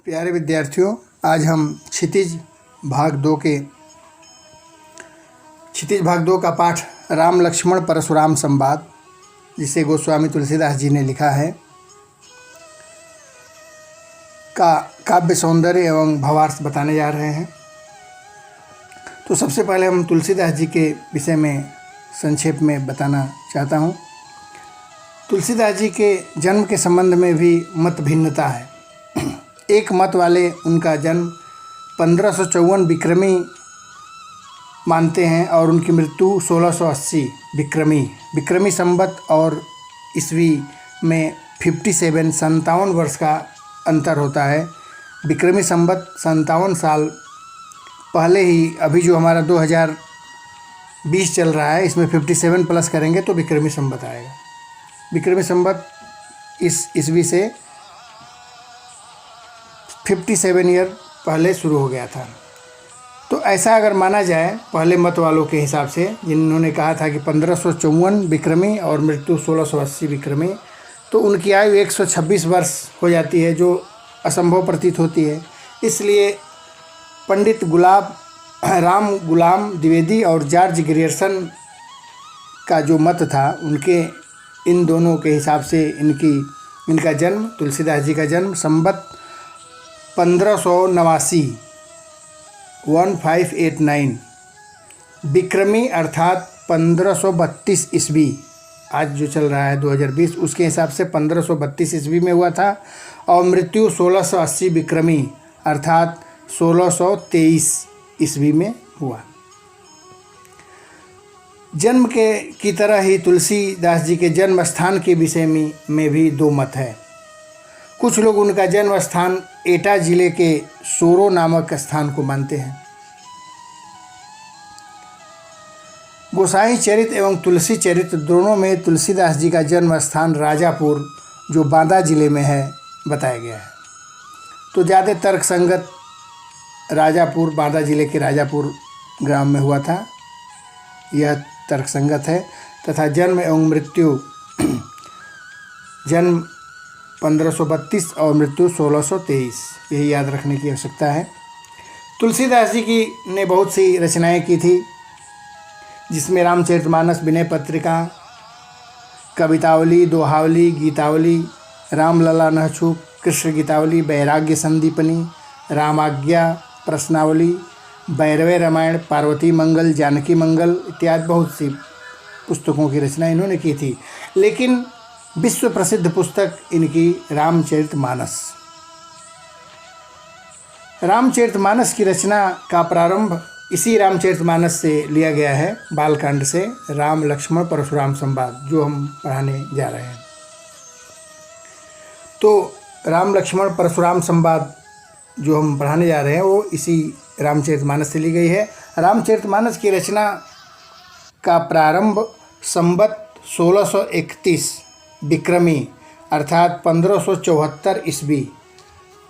प्यारे विद्यार्थियों, आज हम क्षितिज भाग दो का पाठ राम लक्ष्मण परशुराम संवाद, जिसे गोस्वामी तुलसीदास जी ने लिखा है, का काव्य सौंदर्य एवं भावार्थ बताने जा रहे हैं। तो सबसे पहले हम तुलसीदास जी के विषय में संक्षेप में बताना चाहता हूँ। तुलसीदास जी के जन्म के संबंध में भी मत भिन्नता है। एक मत वाले उनका जन्म 1554 विक्रमी मानते हैं और उनकी मृत्यु 1680 विक्रमी संवत और ईस्वी में 57 वर्ष का अंतर होता है। विक्रमी संवत 57 साल पहले ही, अभी जो हमारा 2020 चल रहा है, इसमें 57 प्लस करेंगे तो विक्रमी संवत आएगा। विक्रमी संवत इस ईस्वी से 57 ईयर पहले शुरू हो गया था। तो ऐसा अगर माना जाए पहले मत वालों के हिसाब से, जिन्होंने कहा था कि 1554 विक्रमी और मृत्यु 1680 विक्रमी, तो उनकी आयु 126 वर्ष हो जाती है, जो असंभव प्रतीत होती है। इसलिए पंडित राम गुलाम द्विवेदी और जॉर्ज ग्रियर्सन का जो मत था, उनके इन दोनों के हिसाब से इनका जन्म, तुलसीदास जी का जन्म संवत 1589 विक्रमी अर्थात 1532 ईस्वी, आज जो चल रहा है 2020, उसके हिसाब से 1532 ईस्वी में हुआ था। और मृत्यु 1680 विक्रमी अर्थात 1623 ईस्वी में हुआ। जन्म की तरह ही तुलसीदास जी के जन्म स्थान के विषय में भी दो मत है। कुछ लोग उनका जन्म स्थान एटा जिले के सोरो नामक स्थान को मानते हैं। गोसाई चरित एवं तुलसी चरित दोनों में तुलसीदास जी का जन्म स्थान राजापुर, जो बांदा जिले में है, बताया गया है। तो ज़्यादा तर्क संगत राजापुर, बांदा जिले के राजापुर ग्राम में हुआ था, यह तर्क संगत है। तथा जन्म एवं मृत्यु, जन्म 1532 और मृत्यु 1623, यही याद रखने की आवश्यकता है। तुलसीदास जी ने बहुत सी रचनाएं की थी, जिसमें रामचरितमानस, विनय पत्रिका, कवितावली, दोहावली, गीतावली, रामलला नहछूक, कृष्ण गीतावली, वैराग्य संदीपनी, रामाज्ञा, प्रश्नावली, भैरवे रामायण, पार्वती मंगल, जानकी मंगल इत्यादि बहुत सी पुस्तकों की रचना इन्होंने की थी। लेकिन विश्व प्रसिद्ध पुस्तक इनकी रामचरितमानस की रचना का प्रारंभ इसी रामचरितमानस से लिया गया है, बालकांड से, राम लक्ष्मण परशुराम संवाद, जो हम पढ़ाने जा रहे हैं। तो राम लक्ष्मण परशुराम संवाद जो हम पढ़ाने जा रहे हैं, वो इसी रामचरितमानस से ली गई है। रामचरितमानस की रचना का प्रारंभ संवत 1631 विक्रमी अर्थात 1574 ईस्वी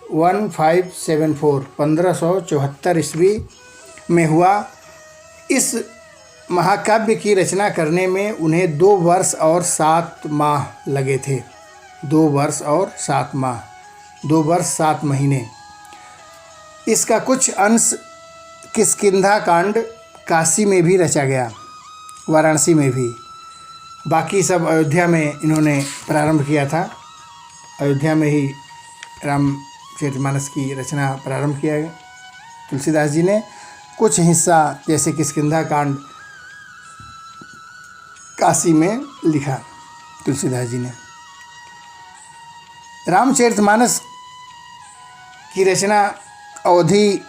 1574 ईस्वी में हुआ। इस महाकाव्य की रचना करने में उन्हें 2 वर्ष और 7 माह लगे थे। 2 वर्ष और 7 माह, 2 वर्ष 7 महीने। इसका कुछ अंश किष्किंधा कांड काशी में भी रचा गया, वाराणसी में भी। बाकी सब अयोध्या में इन्होंने प्रारंभ किया था। अयोध्या में ही रामचरितमानस की रचना प्रारंभ किया गया तुलसीदास जी ने। कुछ हिस्सा जैसे किष्किंधा कांड काशी में लिखा तुलसीदास जी ने। रामचरितमानस की रचना अवधी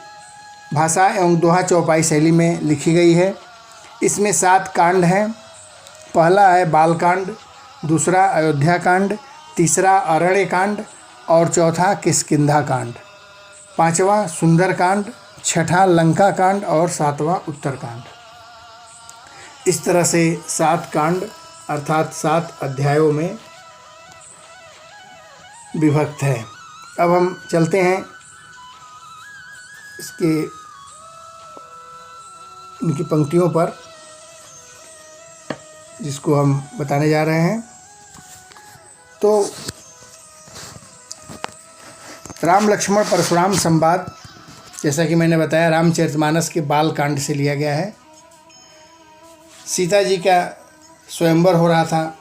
भाषा एवं दोहा चौपाई शैली में लिखी गई है। इसमें 7 कांड हैं। पहला है बालकांड, दूसरा अयोध्या कांड, तीसरा अरण्य कांड और चौथा किष्किंधा कांड, 5वां सुंदर कांड, 6ठा लंका कांड और 7वां उत्तरकांड। इस तरह से 7 कांड अर्थात 7 अध्यायों में विभक्त है। अब हम चलते हैं इनकी पंक्तियों पर, जिसको हम बताने जा रहे हैं। तो राम लक्ष्मण परशुराम संवाद, जैसा कि मैंने बताया, रामचरितमानस के बाल कांड से लिया गया है। सीता जी का स्वयंवर हो रहा था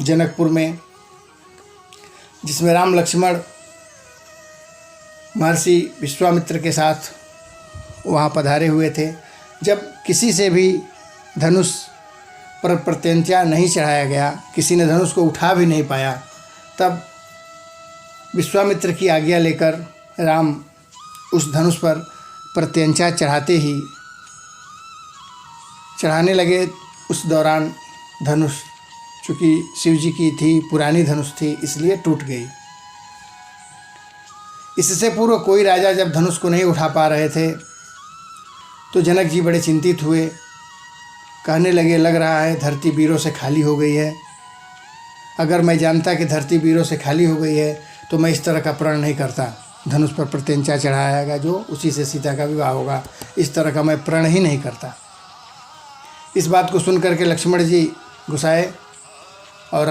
जनकपुर में, जिसमें राम लक्ष्मण महर्षि विश्वामित्र के साथ वहाँ पधारे हुए थे। जब किसी से भी धनुष पर प्रत्यंचा नहीं चढ़ाया गया, किसी ने धनुष को उठा भी नहीं पाया, तब विश्वामित्र की आज्ञा लेकर राम उस धनुष पर प्रत्यंचा चढ़ाने लगे। उस दौरान धनुष, चूँकि शिव जी की थी, पुरानी धनुष थी, इसलिए टूट गई। इससे पूर्व कोई राजा जब धनुष को नहीं उठा पा रहे थे तो जनक जी बड़े चिंतित हुए। कहने लगे, लग रहा है धरती वीरों से खाली हो गई है। अगर मैं जानता कि धरती वीरों से खाली हो गई है तो मैं इस तरह का प्रण नहीं करता, धनुष पर प्रत्यंचा चढ़ाएगा जो, उसी से सीता का विवाह होगा। इस तरह का मैं प्रण ही नहीं करता। इस बात को सुन करके लक्ष्मण जी गुस्साए और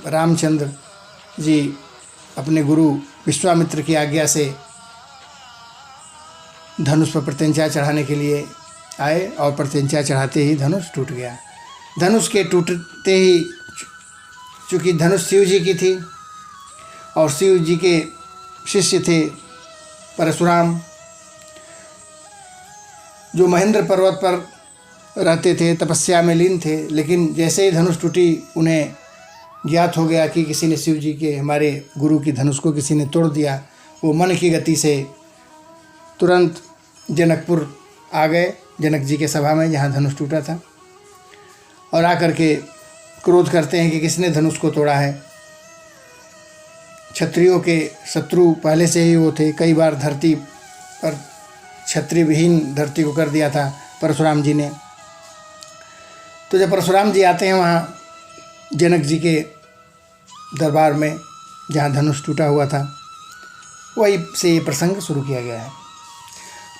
रामचंद्र जी अपने गुरु विश्वामित्र की आज्ञा से धनुष पर प्रत्यंचा चढ़ाने के लिए आए और प्रत्यंचा चढ़ाते ही धनुष टूट गया। धनुष के टूटते ही, चूँकि धनुष शिव जी की थी और शिव जी के शिष्य थे परशुराम, जो महेंद्र पर्वत पर रहते थे, तपस्या में लीन थे। लेकिन जैसे ही धनुष टूटी, उन्हें ज्ञात हो गया कि किसी ने शिव जी के, हमारे गुरु की धनुष को किसी ने तोड़ दिया। वो मन की गति से तुरंत जनकपुर आ गए, जनक जी के सभा में जहाँ धनुष टूटा था, और आकर के क्रोध करते हैं कि किसने धनुष को तोड़ा है। क्षत्रियों के शत्रु पहले से ही वो थे, कई बार धरती पर क्षत्रिय विहीन धरती को कर दिया था परशुराम जी ने। तो जब परशुराम जी आते हैं वहाँ जनक जी के दरबार में जहाँ धनुष टूटा हुआ था, वही से ये प्रसंग शुरू किया गया है।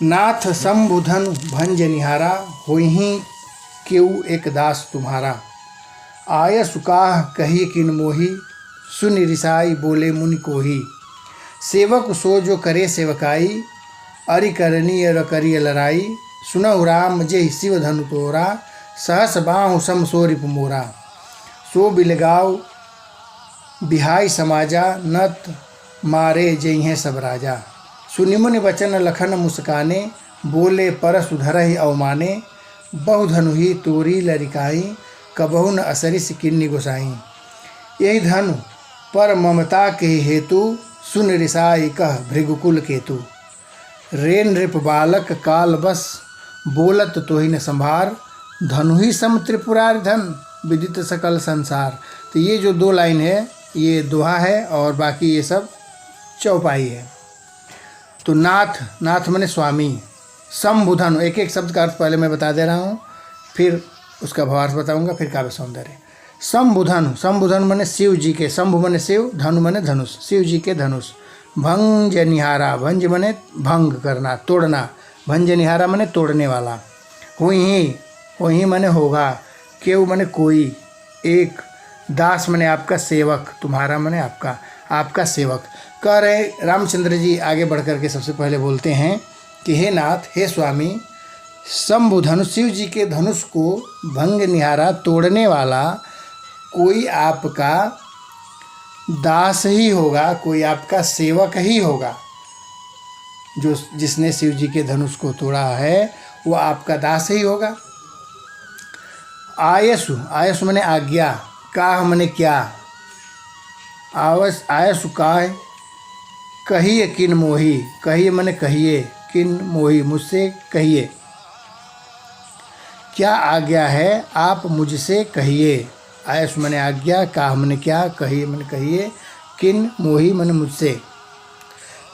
नाथ शंभुधन भंज निहारा, होहि केउ एक दास तुम्हारा। आय सुकाह कही किन मोही, सुन रिसाई बोले मुनि कोही। सेवक सो जो करे सेवकाई, अरि करनी अर करिय लड़ाई। सुनहु राम जय शिव धनु तोरा, सहस बाहु सम सो रिपु मोरा। सो बिलगाव बिहाई समाजा, नत मारे जइहें सब राजा। सुनिमुनि वचन लखन मुस्काने, बोले परस धरहि अवमाने। बहु धनु ही तोरी लरिकाई, कबहु न असरिस किन्नी गोसाई। यही धनु पर ममता के हेतु, सुन रिसाई कह भृगुकुल केतु। रे नृप बालक काल बस, बोलत तोहि न संभार। धनु ही सम त्रिपुरारि धन, विदित सकल संसार। तो ये जो दो लाइन है ये दोहा है और बाकी ये सब चौपाई है। तो नाथ माने स्वामी, शंभुधनु, एक एक शब्द का अर्थ पहले मैं बता दे रहा हूँ, फिर उसका भावार्थ बताऊंगा, फिर काव्य सौंदर्य। शंभुधनु माने शिव जी के, शंभु माने शिव, धनु माने धनुष, शिव जी के धनुष। भंज निहारा, भंज माने भंग करना, तोड़ना, भंज निहारा माने तोड़ने वाला। हुई माने होगा, केउ माने कोई, एक, दास माने आपका सेवक, तुम्हारा माने आपका सेवक। कह रहे रामचंद्र जी आगे बढ़ कर के सबसे पहले बोलते हैं कि हे नाथ, हे स्वामी, शंभु धनुष, शिव जी के धनुष को भंग निहारा, तोड़ने वाला कोई आपका दास ही होगा, कोई आपका सेवक ही होगा। जिसने शिव जी के धनुष को तोड़ा है वो आपका दास ही होगा। आयसु माने आज्ञा, काह माने क्या, आयसु काह, कहिए किन मोही, कहिए माने कहिए, किन मोही मुझसे कहिए। क्या आज्ञा है आप मुझसे कहिए। आयसु माने आज्ञा, काह माने क्या, कहिए माने कहिए, किन मोही माने मुझसे।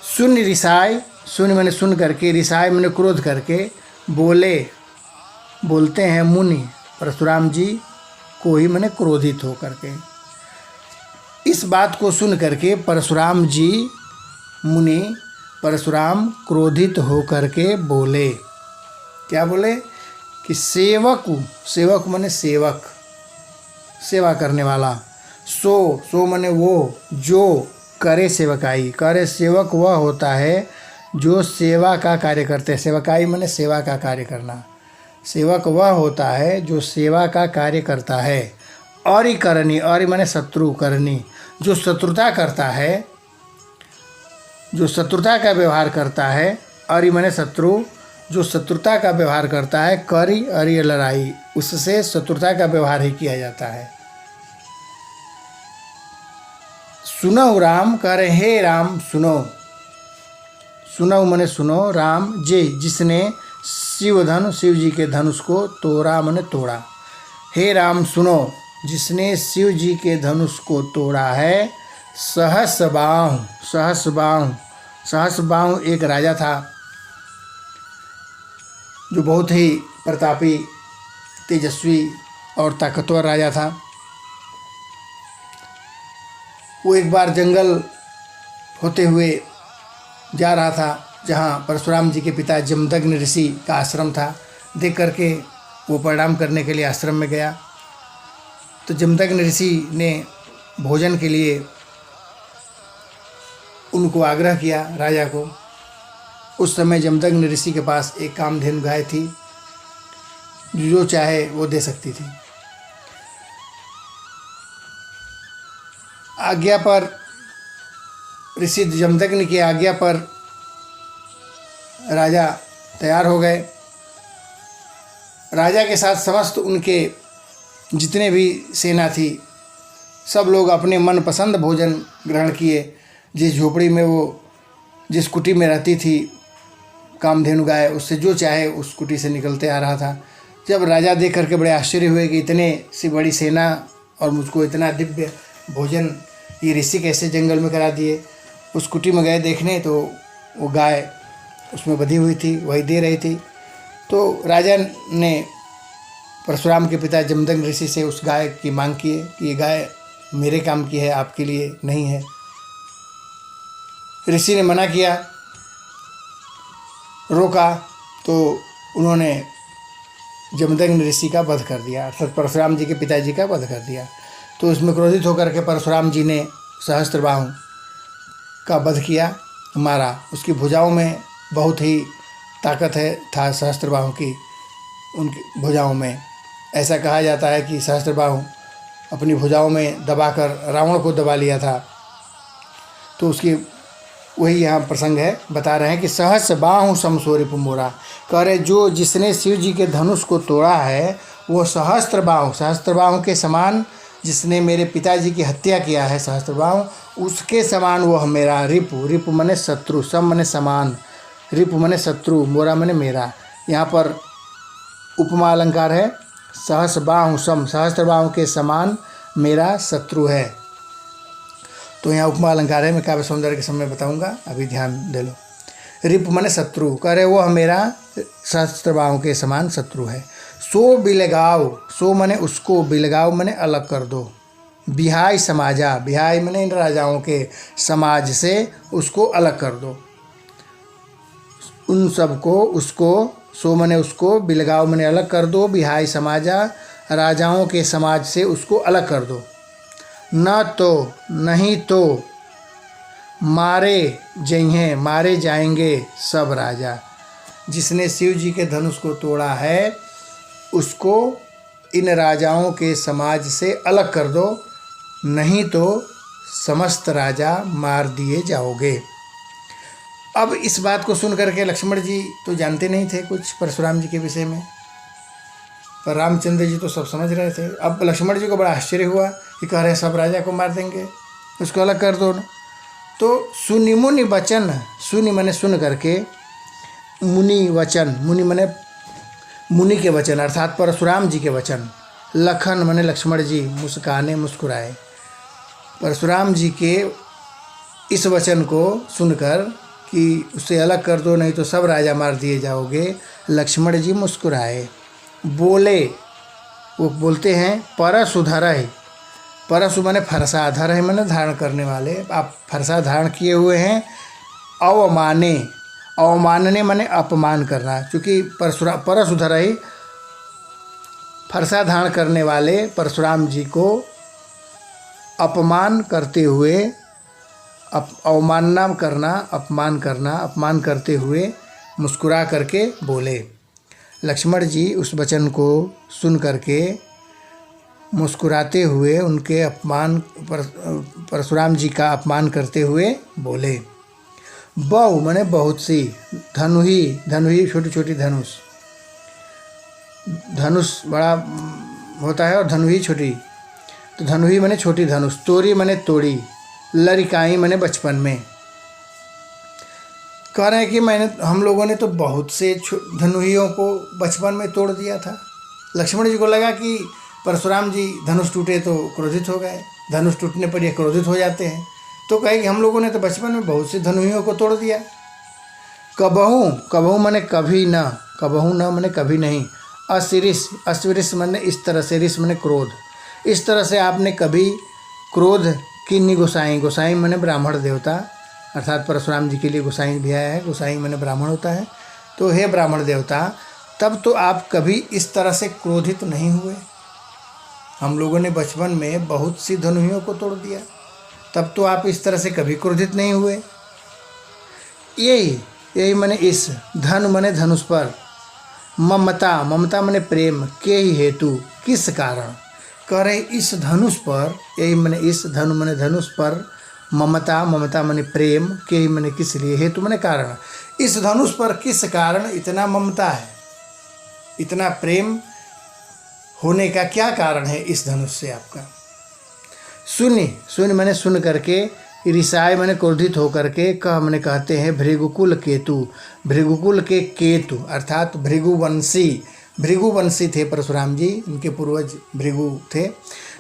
सुन रिसाई, सुन माने सुन करके, रिसाई माने क्रोध करके, बोलते हैं मुनि परशुराम जी को ही माने क्रोधित हो करके। इस बात को सुन करके परशुराम जी, मुनि परशुराम क्रोधित हो करके बोले। क्या बोले कि सेवक माने सेवक, सेवा करने वाला। सो माने वो, जो करे सेवकाई। करे सेवक वह होता है जो सेवा का कार्य करते हैं। सेवकाई माने सेवा का कार्य करना। सेवक वह होता है जो सेवा का कार्य करता है। और करनी, और माने शत्रु, करनी जो शत्रुता करता है, जो शत्रुता का व्यवहार करता है। और माने शत्रु, जो शत्रुता का व्यवहार करता है। करी अरि लड़ाई, उससे शत्रुता का व्यवहार ही किया जाता है। सुनो राम, करे हे राम सुनो। सुनो मने सुनो, राम जे जिसने शिव जी के धनुष को तोड़ा मने तोड़ा। हे राम सुनो, जिसने शिव जी के धनुष को तोड़ा है। सहस्रबाहु, सहस्रबाहु, सहस्रबाहु एक राजा था जो बहुत ही प्रतापी, तेजस्वी और ताकतवर राजा था। वो एक बार जंगल होते हुए जा रहा था जहाँ परशुराम जी के पिता जमदग्नि ऋषि का आश्रम था। देख करके वो प्रणाम करने के लिए आश्रम में गया तो जमदग्नि ऋषि ने भोजन के लिए उनको आग्रह किया, राजा को। उस समय जमदग्नि ऋषि के पास एक कामधेनु गाय थी, जो चाहे वो दे सकती थी। आज्ञा पर, ऋषि जमदग्नि की आज्ञा पर राजा तैयार हो गए। राजा के साथ समस्त उनके जितने भी सेना थी, सब लोग अपने मनपसंद भोजन ग्रहण किए। जिस झोपड़ी में वो, जिस कुटी में रहती थी कामधेनु गाय, उससे जो चाहे उस कुटी से निकलते आ रहा था। जब राजा देख करके बड़े आश्चर्य हुए कि इतने सी बड़ी सेना और मुझको इतना दिव्य भोजन ये ऋषि कैसे जंगल में करा दिए। उस कुटी में गए देखने तो वो गाय उसमें बंधी हुई थी, वही दे रही थी। तो राजा ने परशुराम के पिता जमदग्नि ऋषि से उस गाय की मांग की कि ये गाय मेरे काम की है, आपके लिए नहीं है। ऋषि ने मना किया, रोका, तो उन्होंने जमदग्नि ऋषि का वध कर दिया, अर्थात परशुराम जी के पिताजी का वध कर दिया। तो उसमें क्रोधित होकर के परशुराम जी ने सहस्त्रबाहु का वध किया, मारा। उसकी भुजाओं में बहुत ही ताकत था सहस्त्रबाहु की, उनकी भुजाओं में। ऐसा कहा जाता है कि सहस्त्रबाहु अपनी भुजाओं में दबाकर रावण को दबा लिया था। तो उसकी वही यहाँ प्रसंग है, बता रहे हैं कि सहस्रबाहु समसोरिप मोरा। कह रहे जो जिसने शिव जी के धनुष को तोड़ा है वो सहस्त्रबाहु, सहस्त्रबाहु के समान, जिसने मेरे पिताजी की हत्या किया है सहस्त्रबाहु, उसके समान वह मेरा। रिपु, रिपु मने शत्रु, सम मने समान, रिपु मने शत्रु, मोरा मने मेरा। यहाँ पर उपमा अलंकार है। सहस्रबाहु सम, सहस्त्रबाहु के समान मेरा शत्रु है। तो यहाँ उपमा अलंकार है, मैं काव्य सौंदर्य के समय बताऊंगा, अभी ध्यान दे लो। रिपु मने शत्रु, कह रहे वह मेरा सहस्त्रबाहु के समान शत्रु है। सो बिलगाव, सो मने उसको, बिलगाव मने अलग कर दो। बिहाय समाजा, बिहाय मने इन राजाओं के समाज से उसको अलग कर दो। उन सबको, उसको, सो मने उसको, बिलगाव मने अलग कर दो। बिहाय समाजा, राजाओं के समाज से उसको अलग कर दो। न तो, नहीं तो, मारे जइहें, मारे जाएंगे सब राजा। जिसने शिव जी के धनुष को तोड़ा है उसको इन राजाओं के समाज से अलग कर दो, नहीं तो समस्त राजा मार दिए जाओगे। अब इस बात को सुन करके लक्ष्मण जी तो जानते नहीं थे कुछ परशुराम जी के विषय में, पर रामचंद्र जी तो सब समझ रहे थे। अब लक्ष्मण जी को बड़ा आश्चर्य हुआ कि कह रहे सब राजा को मार देंगे, उसको अलग कर दो। तो सुनि मुनि वचन, सुनि मने सुन करके, मुनि वचन, मुनि मने मुनि के वचन अर्थात परशुराम जी के वचन। लखन मने लक्ष्मण जी मुस्काने, मुस्कुराए। परशुराम जी के इस वचन को सुनकर कि उसे अलग कर दो नहीं तो सब राजा मार दिए जाओगे, लक्ष्मण जी मुस्कुराए। बोले, वो बोलते हैं परशुधर है। परशु माने फरसा, धर है माने धारण करने वाले, आप फरसा धारण किए हुए हैं। अवमाने, अवमानने माने अपमान करना, क्योंकि परशुधर है फरसा धारण करने वाले परशुराम जी को अपमान करते हुए अवमानना करना, अपमान करना, अपमान करते हुए मुस्कुरा करके बोले। लक्ष्मण जी उस वचन को सुन करके मुस्कुराते हुए उनके परशुराम जी का अपमान करते हुए बोले। बहु माने बहुत सी, धनुही, धनुही छोटी छोटी धनुष, धनुष बड़ा होता है और धनुही छोटी, तो धनुही माने छोटी धनुष, तोरी माने तोड़ी, लड़िकाई माने बचपन में। कह रहे हैं कि हम लोगों ने तो बहुत से धनुहियों को बचपन में तोड़ दिया था। लक्ष्मण जी को लगा कि परशुराम जी धनुष टूटे तो क्रोधित हो गए, धनुष टूटने पर ये क्रोधित हो जाते हैं, तो कहे कि हम लोगों ने तो बचपन में बहुत से धनुहियों को तोड़ दिया। कबहू, कबहू माने कभी न, कबहू न माने कभी नहीं। अशिरिष, अशिरिष माने इस तरह से, रिष माने क्रोध, इस तरह से आपने कभी क्रोध किन्नी गोसाई, गोसाई माने ब्राह्मण देवता, अर्थात परशुराम जी के लिए गोसाई भी आया है, गोसाई माने ब्राह्मण होता है। तो हे ब्राह्मण देवता, तब तो आप कभी इस तरह से क्रोधित नहीं हुए। हम लोगों ने बचपन में बहुत सी धनुहियों को तोड़ दिया, तब तो आप इस तरह से कभी क्रोधित नहीं हुए। यही माने इस, धन माने धनुष पर, ममता, ममता माने प्रेम, के ही हेतु, किस कारण, कह रहे इस धनुष पर, यही माने इस, धनु माने धनुष पर, ममता, ममता माने प्रेम, के ही माने किस लिए, हेतु माने कारण, इस धनुष पर किस कारण इतना ममता है, इतना प्रेम होने का क्या कारण है इस धनुष से आपका। शून्य, शून्य मैंने सुन करके, ऋषाय मैंने क्रोधित होकर के, कह मैंने कहते हैं भृगुकुल केतु, भृगुकुल के केतु अर्थात भृगुवंशी, भृगुवंशी थे परशुराम जी, उनके पूर्वज भृगु थे,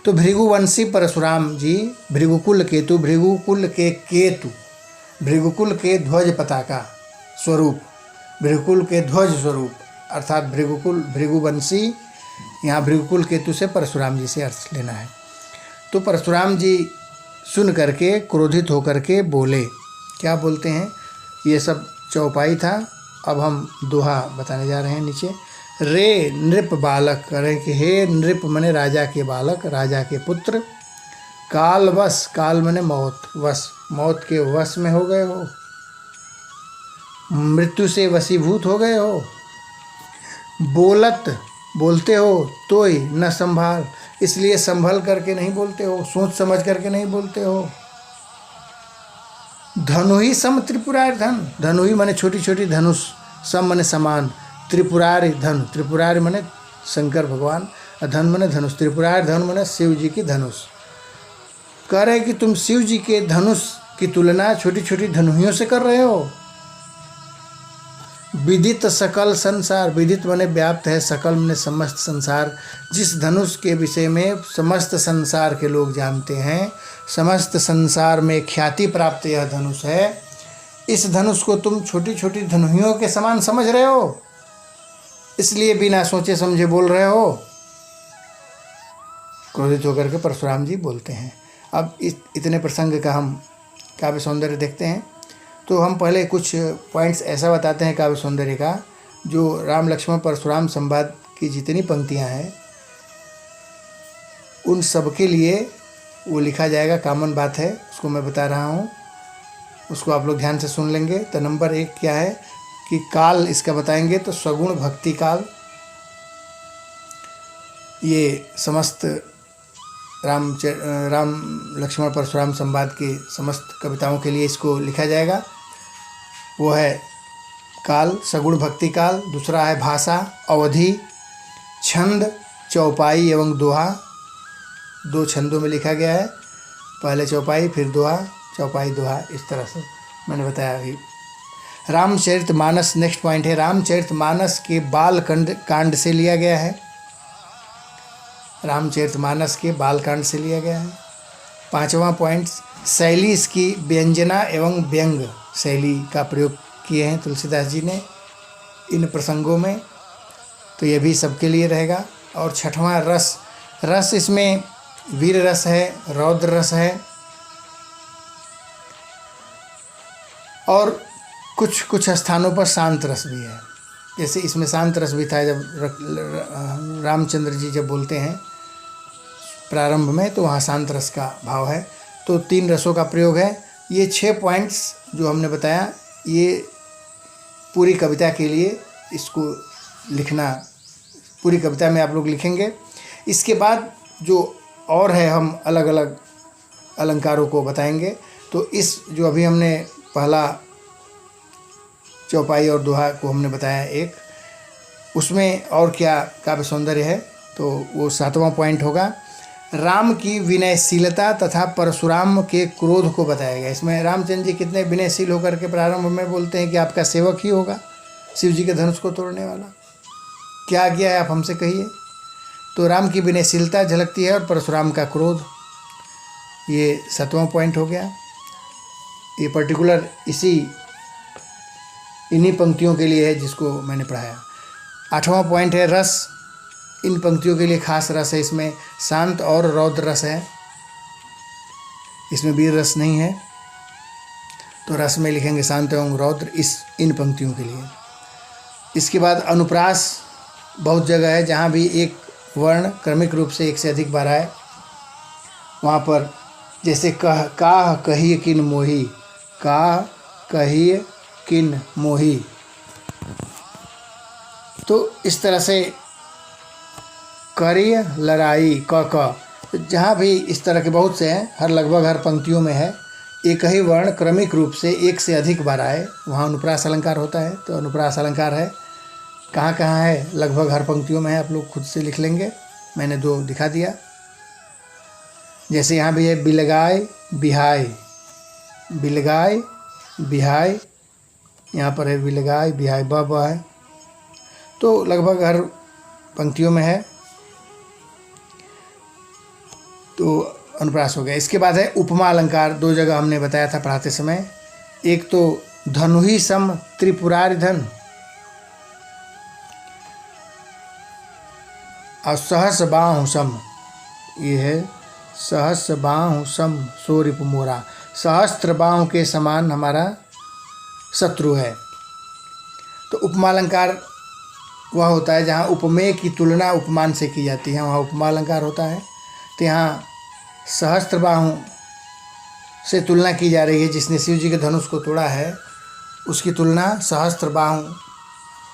तो भृगुवंशी परशुराम जी भृगुकुल केतु, भृगुकुल के केतु, भृगुकुल के ध्वज पताका स्वरूप, भृगुकुल के ध्वज स्वरूप अर्थात भृगुकुल, भृगुवंशी, यहाँ भृगुकुल केतु से परशुराम जी से अर्थ लेना है। तो परशुराम जी सुन करके क्रोधित होकर के बोले, क्या बोलते हैं, ये सब चौपाई था, अब हम दोहा बताने जा रहे हैं नीचे। रे नृप बालक, करें कि हे नृप मने राजा के बालक, राजा के पुत्र, काल वश, काल मने मौत, वश, मौत के वश में हो गए हो, मृत्यु से वशीभूत हो गए हो, बोलत, बोलते हो तोय न संभाल, इसलिए संभल करके नहीं बोलते हो, सोच समझ करके नहीं बोलते हो। धनुही सम त्रिपुरारि धन, धनुही माने छोटी छोटी धनुष, सम माने समान, त्रिपुरारि धन, त्रिपुरारि माने शंकर भगवान, धन माने धनुष, त्रिपुरारि धन माने शिव जी की धनुष। कह रहे कि तुम शिव जी के धनुष की तुलना छोटी छोटी धनुहियों से कर रहे हो। विदित सकल संसार, विदित माने व्याप्त है, सकल माने समस्त संसार, जिस धनुष के विषय में समस्त संसार के लोग जानते हैं, समस्त संसार में ख्याति प्राप्त यह धनुष है, इस धनुष को तुम छोटी छोटी धनुहियों के समान समझ रहे हो, इसलिए बिना सोचे समझे बोल रहे हो। क्रोधित होकर के परशुराम जी बोलते हैं। अब इतने प्रसंग का हम काव्य सौंदर्य देखते हैं। तो हम पहले कुछ पॉइंट्स ऐसा बताते हैं काव्य सौंदर्य का, जो राम लक्ष्मण परशुराम संवाद की जितनी पंक्तियां हैं उन सब के लिए वो लिखा जाएगा, कॉमन बात है, उसको मैं बता रहा हूँ, उसको आप लोग ध्यान से सुन लेंगे। तो नंबर 1 क्या है कि काल इसका बताएंगे, तो सगुण भक्ति काल, ये समस्त राम लक्ष्मण परशुराम संवाद के समस्त कविताओं के लिए इसको लिखा जाएगा, वो है काल, सगुण भक्ति काल। दूसरा है भाषा, अवधि, छंद, चौपाई एवं दोहा, 2 छंदों में लिखा गया है, पहले चौपाई फिर दोहा, चौपाई दोहा, इस तरह से मैंने बताया अभी। रामचरितमानस नेक्स्ट पॉइंट है, रामचरितमानस के बाल कांड से लिया गया है, रामचरितमानस के बाल कांड से लिया गया है। 5वां पॉइंट, शैली इसकी व्यंजना एवं व्यंग शैली का प्रयोग किए हैं तुलसीदास जी ने इन प्रसंगों में, तो ये भी सबके लिए रहेगा। और 6वां रस, रस इसमें वीर रस है, रौद्र रस है, और कुछ स्थानों पर शांत रस भी है। जैसे इसमें शांत रस भी था, जब रामचंद्र जी जब बोलते हैं प्रारंभ में, तो वहाँ शांत रस का भाव है। तो 3 रसों का प्रयोग है। ये 6 पॉइंट्स जो हमने बताया, ये पूरी कविता के लिए इसको लिखना, पूरी कविता में आप लोग लिखेंगे। इसके बाद जो और है, हम अलग अलग अलंकारों को बताएंगे। तो इस जो अभी हमने पहला चौपाई और दोहा को हमने बताया एक, उसमें और क्या काव्य सौंदर्य है, तो वो 7वां पॉइंट होगा। राम की विनयशीलता तथा परशुराम के क्रोध को बताया गया। इसमें रामचंद्र जी कितने विनयशील होकर के प्रारंभ में बोलते हैं कि आपका सेवक ही होगा, शिव जी के धनुष को तोड़ने वाला, क्या आज्ञा है आप हमसे कहिए। तो राम की विनयशीलता झलकती है और परशुराम का क्रोध, ये 7वां पॉइंट हो गया। ये पर्टिकुलर इन्हीं पंक्तियों के लिए है जिसको मैंने पढ़ाया। 8वां पॉइंट है रस। इन पंक्तियों के लिए खास रस है, इसमें शांत और रौद्र रस है, इसमें वीर रस नहीं है। तो रस में लिखेंगे शांत एवं रौद्र इन पंक्तियों के लिए। इसके बाद अनुप्रास बहुत जगह है जहाँ भी एक वर्ण क्रमिक रूप से एक से अधिक बार आए, वहाँ पर जैसे काह कहिए किन मोही, काह कहिए किन मोही, तो इस तरह से करिय लड़ाई क जहाँ भी इस तरह के बहुत से हैं, लगभग हर पंक्तियों में है एक ही वर्ण क्रमिक रूप से एक से अधिक बार आए, वहाँ अनुप्रास अलंकार होता है। तो अनुप्रास अलंकार है, कहाँ कहाँ है, लगभग हर पंक्तियों में है, आप लोग खुद से लिख लेंगे, मैंने 2 दिखा दिया। जैसे यहाँ भी है बिलगाय बिहाय, बिलगाय बिहाय, यहाँ पर है बिलगाय बिहाय ब है, तो लगभग हर पंक्तियों में है, तो अनुप्रास हो गया। इसके बाद है उपमा अलंकार। 2 जगह हमने बताया था पढ़ाते समय, एक तो धनुहि सम त्रिपुरारि धन और सहस बाहु सम, ये है सहस बाहु सम सो रिपु मोरा, सहस्त्र बाहु के समान हमारा शत्रु है। तो उपमा अलंकार वह होता है जहाँ उपमेय की तुलना उपमान से की जाती है, वहाँ उपमा अलंकार होता है। तो यहाँ सहस्त्र बाहु से तुलना की जा रही है, जिसने शिव जी के धनुष को तोड़ा है उसकी तुलना सहस्त्र बाहु,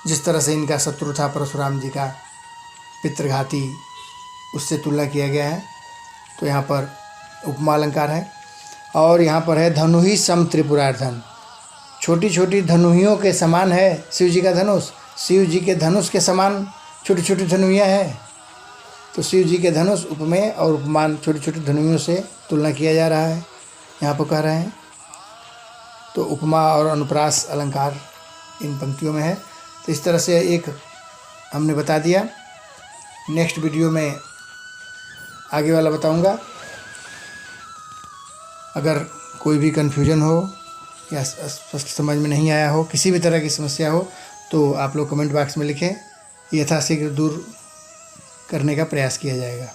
जिस तरह से इनका शत्रु था परशुराम जी का पितृघाती, उससे तुलना किया गया है। तो यहाँ पर उपमा अलंकार है। और यहाँ पर है धनुहि सम त्रिपुरारि धन, छोटी छोटी धनुहियों के समान है शिव जी का धनुष, शिव जी के धनुष के समान छोटी छोटी धनुहियाँ हैं। तो शिव जी के धनुष उपमेय और उपमान छोटी छोटी धनुहियों से तुलना किया जा रहा है, यहाँ पर कह रहे हैं। तो उपमा और अनुप्रास अलंकार इन पंक्तियों में है। तो इस तरह से एक हमने बता दिया। नेक्स्ट वीडियो में आगे वाला बताऊंगा। अगर कोई भी कन्फ्यूजन हो या स्पष्ट समझ में नहीं आया हो, किसी भी तरह की समस्या हो, तो आप लोग कमेंट बॉक्स में लिखें, यथाशीघ्र दूर करने का प्रयास किया जाएगा।